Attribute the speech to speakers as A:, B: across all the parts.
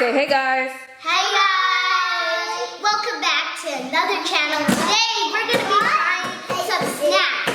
A: say hey guys.
B: Hey guys! Welcome back to another channel. Today we're going to be trying some snacks.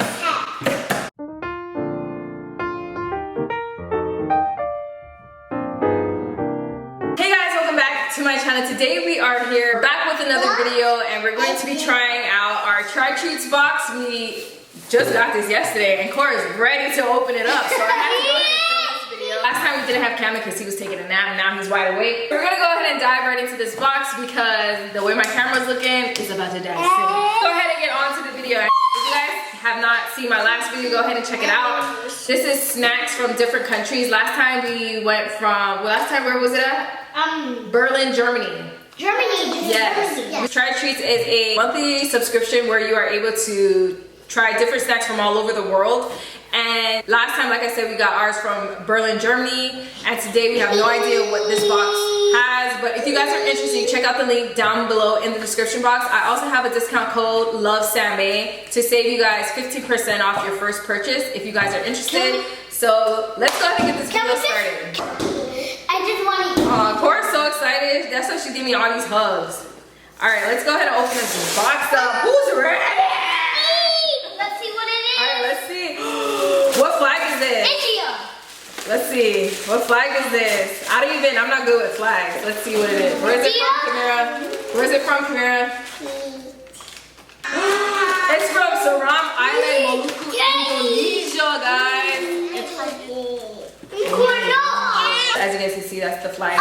A: Hey guys, welcome back to my channel. Today we are here back with another video and we're going to be trying out our Try Treats box. We just got this yesterday and Korra is ready to open it up. So I had to go ahead and film this video. Last time we didn't have Kamden because he was taking a nap and now he's wide awake. We're gonna go ahead and dive right into this box because the way my camera's looking is about to die soon. Go ahead and get on to the video. If you guys have not seen my last video, go ahead and check it out. This is snacks from different countries. Last time we went from, where was it at? Berlin, Germany.
B: Germany.
A: Yes. Try Treats is a monthly subscription where you are able to try different snacks from all over the world. And last time, like I said, we got ours from Berlin, Germany. And today we have no idea what this box has. But if you guys are interested, check out the link down below in the description box. I also have a discount code LOVVESAMMAY to save you guys 15% off your first purchase if you guys are interested. So let's go ahead and get this video started.
B: I just want to.
A: Korra's so excited. That's why she's giving me all these hugs. All right, let's go ahead and open this box up. Who's ready?
B: Let's see what it is.
A: All right, let's see. What flag is this?
B: India.
A: Let's see. What flag is this? I'm not good with flags. Let's see what it is. Where is it from, Kimira? Where is it from, Kimira? It's from Seram Island, Maluku, Indonesia, guys. It's as you guys can see, that's the flag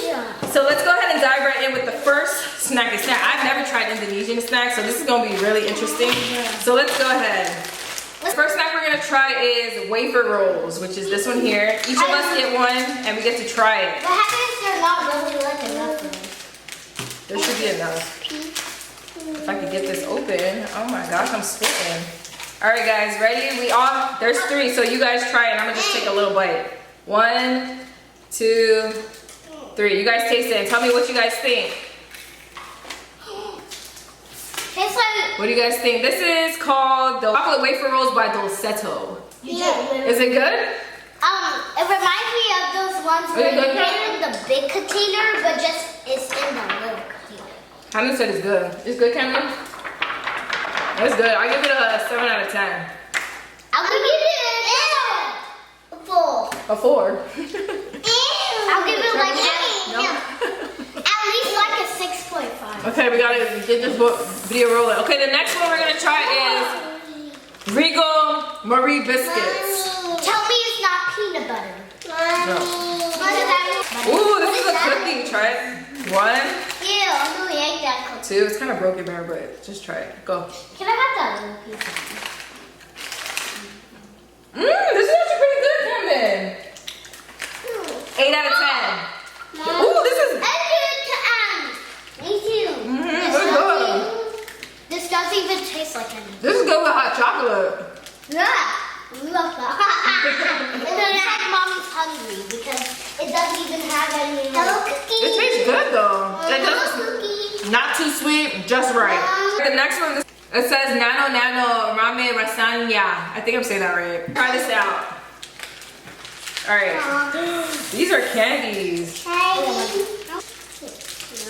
A: here. So let's go ahead and dive right in with the first snacky snack. I've never tried Indonesian snacks, so this is gonna be really interesting. So let's go ahead. The first snack we're gonna try is Wafer Rolls, which is this one here. Each of us get one, and we get to try it.
B: What happens if they're not really like enough?
A: There should be enough. If I could get this open. Oh my gosh, I'm sweating. All right, guys, ready? There's 3, so you guys try it. I'm gonna just take a little bite. 1, 2, 3. You guys taste it and tell me what you guys think.
B: Tastes like.
A: What do you guys think? This is called the Chocolate Wafer Rolls by Dolcetto.
B: Yeah.
A: Is it good?
B: It reminds me of those ones where you get it in the big container, but just it's in the little container.
A: Kamden said it's good. It's good, Kamden? It's good. I'll give it a 7 out of 10.
B: I'll give it a 4.
A: A 4.
B: I'll give it like at least like a 6.5.
A: Okay, we gotta get this video rolling. Okay, the next one we're gonna try is Regal Marie Biscuits.
B: Tell me it's not peanut butter.
A: No. Ooh, this is a cookie. Try it. 1.
B: Ew, I really ate that cookie.
A: 2. It's kind of broken there, but just try it. Go.
B: Can I have that little piece?
A: This is actually pretty good, Kamden. 8 out of 10. Ooh, this is.
B: Me too.
A: It's good.
B: This doesn't even taste like anything.
A: This is good with hot chocolate.
B: Yeah. Love that. And then Mommy's hungry because it doesn't even have any. Hello, cookie.
A: It tastes good though.
B: Hello, cookie.
A: Not too sweet, just right. The next one, it says Nano Rame Rasanya. I think I'm saying that right. Try this out. All right. These are candies.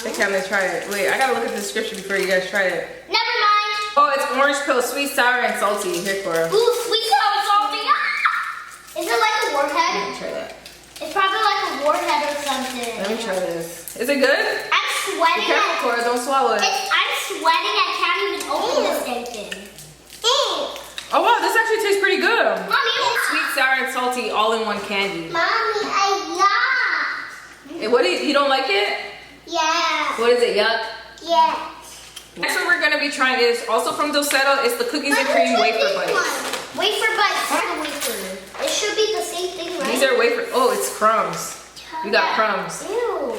A: Okay, I'm gonna try it. Wait, I gotta look at the description before you guys try it.
B: Never mind.
A: Oh, it's orange pill, sweet, sour, and salty. Here, Korra.
B: Ooh, sweet, sour, salty. Ah! Is it like a warhead?
A: Let me try that.
B: It's probably like a warhead or something.
A: Let me try this. Is it good?
B: I'm sweating.
A: Be careful, Korra. Don't swallow it.
B: I'm sweating. I can't even open this dang thing.
A: Oh wow, this actually tastes pretty good.
B: Mommy,
A: Sweet, sour, and salty, all in one candy.
B: Mommy,
A: What do you don't like it?
B: Yeah.
A: What is it? Yuck.
B: Yeah.
A: Next one we're gonna be trying is also from Dolcetto. It's the cookies and cream wafer bites.
B: Wafer bites. Wafer. It should be the same thing, right?
A: These are wafer. Oh, it's crumbs. We got crumbs.
B: Ew.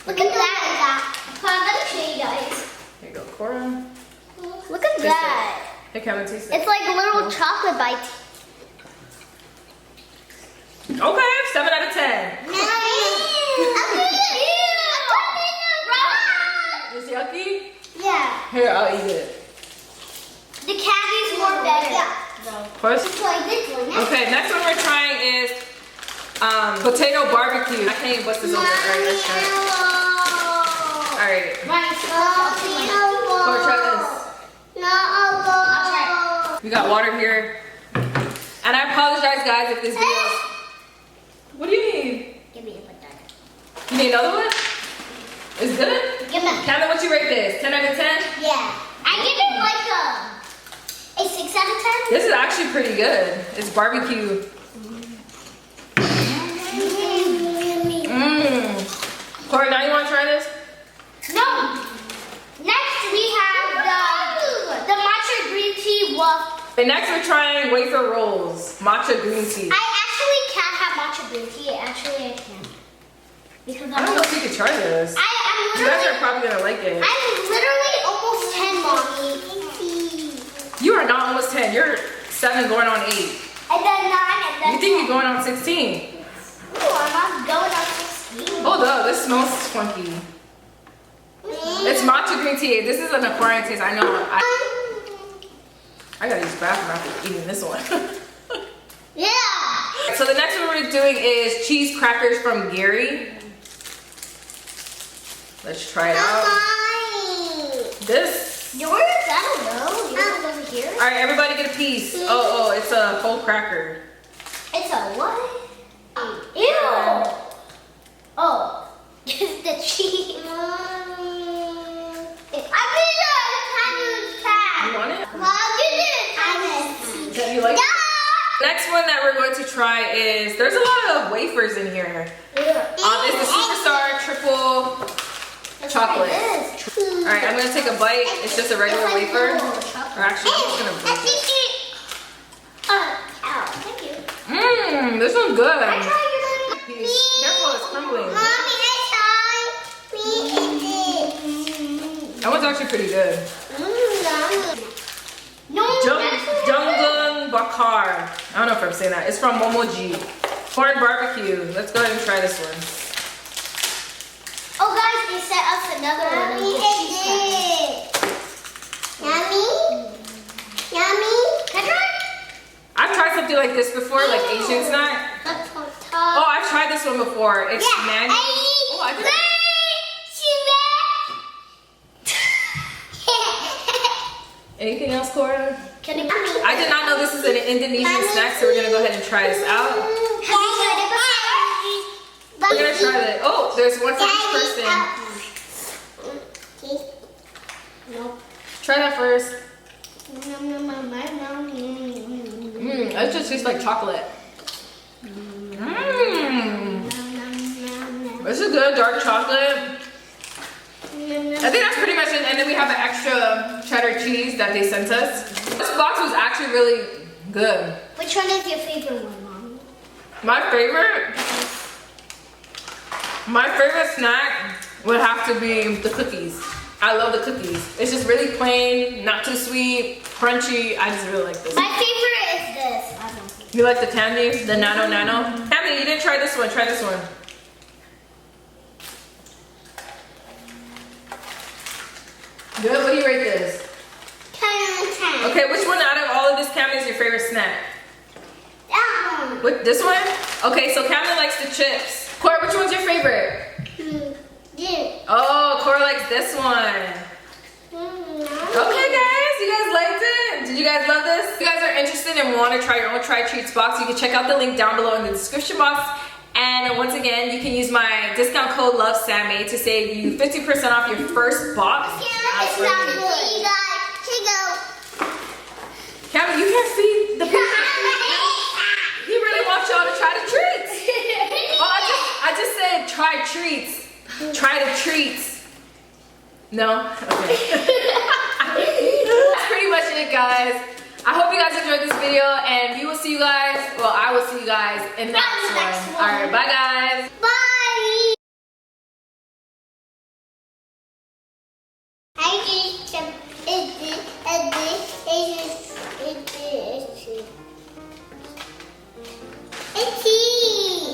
B: Look at that. Let me show you guys.
A: Here you go, Korra.
B: Look at that.
A: Hey, Kamden, taste it.
B: It's like little chocolate bites.
A: Okay, 7 out of 10. It's yucky?
B: Yeah.
A: Here, I'll eat it.
B: The candy's more better.
A: First?
B: It's like this one.
A: Okay, next one we're trying is potato barbecue. I can't even bust this open. Alright, let's try it. Alright. Go try this.
B: I'll try it.
A: We got water here. And I apologize, guys, if this video is... What do you need?
B: Give me a potato.
A: You need another one? Is it good?
B: Give me.
A: Kamden, what you rate this? 10 out of 10?
B: Yeah. I give it like a 6 out of 10.
A: This is actually pretty good. It's barbecue. Korra, now you want to try this?
B: No. Next we have the matcha green tea waffle.
A: And next we're trying wafer rolls, matcha green tea.
B: I actually can't have matcha green tea. Actually, I can. Because
A: I don't know if you could try this.
B: I'm
A: You guys
B: literally,
A: are probably gonna like it.
B: I'm literally almost 10, mommy.
A: You are not almost 10. You're 7 going on 8.
B: And then 9 and then
A: You think you're going on 16?
B: Ooh, I'm not going on 16.
A: Hold up, this smells funky. It's matcha green tea. This is an acquired taste. I know. I gotta use the bathroom after eating this one.
B: Yeah.
A: So the next one we're doing is cheese crackers from Gary. Let's try it out. This.
B: Yours? I don't know. Yours over here.
A: All right, everybody get a piece. Oh, it's a whole cracker.
B: It's a what? Ew. Oh. It's the cheese.
A: You want it?
B: Yeah.
A: You like it? Next one that we're going to try is, there's a lot of wafers in here. It's the Superstar Triple Chocolate. All right, I'm gonna take a bite. It's just a regular wafer. Or actually, I'm just gonna break it.
B: Thank you.
A: Mmm, this one's good.
B: Careful,
A: it's crumbling.
B: Mommy,
A: That one's actually pretty good. Junggung Bakar. I don't know if I'm saying that. It's from Momoji. Corn barbecue. Let's go ahead and try this one.
B: Oh guys, they sent us another one. Yummy. Yummy. Can I try?
A: I've tried something like this before, like Asian snack. Oh, I've tried this one before. It's mango. Oh, I tried. Anything else, Korra? I did not know this is an Indonesian snack, so we're gonna go ahead and try this out. We're gonna try that. Oh, there's one for each person. Try that first. It just tastes like chocolate. This is good, dark chocolate. I think that's pretty much it. And then we have an extra cheddar cheese that they sent us. This box was actually really good.
B: Which one is your favorite one, Mom?
A: My favorite snack would have to be the cookies. I love the cookies. It's just really plain, not too sweet, crunchy. I just really like this.
B: My favorite is this.
A: You like the candy? The nano? Kamden, you didn't try this one. Try this one. Good, what do you rate this?
B: 10 out of 10.
A: Okay, which one out of all of this, Kamden, is your favorite snack?
B: That one.
A: What, this one? Okay, so Kamden likes the chips. Korra, which one's your favorite?
B: Yeah.
A: Oh, Korra likes this one. Okay, guys, you guys liked it? Did you guys love this? If you guys are interested and want to try your own Try Treats box, you can check out the link down below in the description box. And once again, you can use my discount code LOVVESAMMAY to save you 50% off your first box.
B: It's not good. You guys, here you go.
A: Kamden, you can't feed the people. He really wants y'all to try the treats. Oh, I just said try treats. Try the treats. No? Okay. That's pretty much it, guys. I hope you guys enjoyed this video, and we will see you guys, well, I will see you guys in the next one. Alright, bye guys.
B: Bye.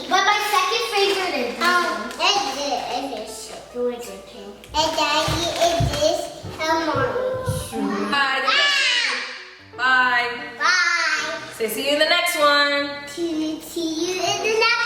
B: But my second favorite is
A: Bye. Bye.
B: Bye.
A: Say see you in the next one.
B: See you in the next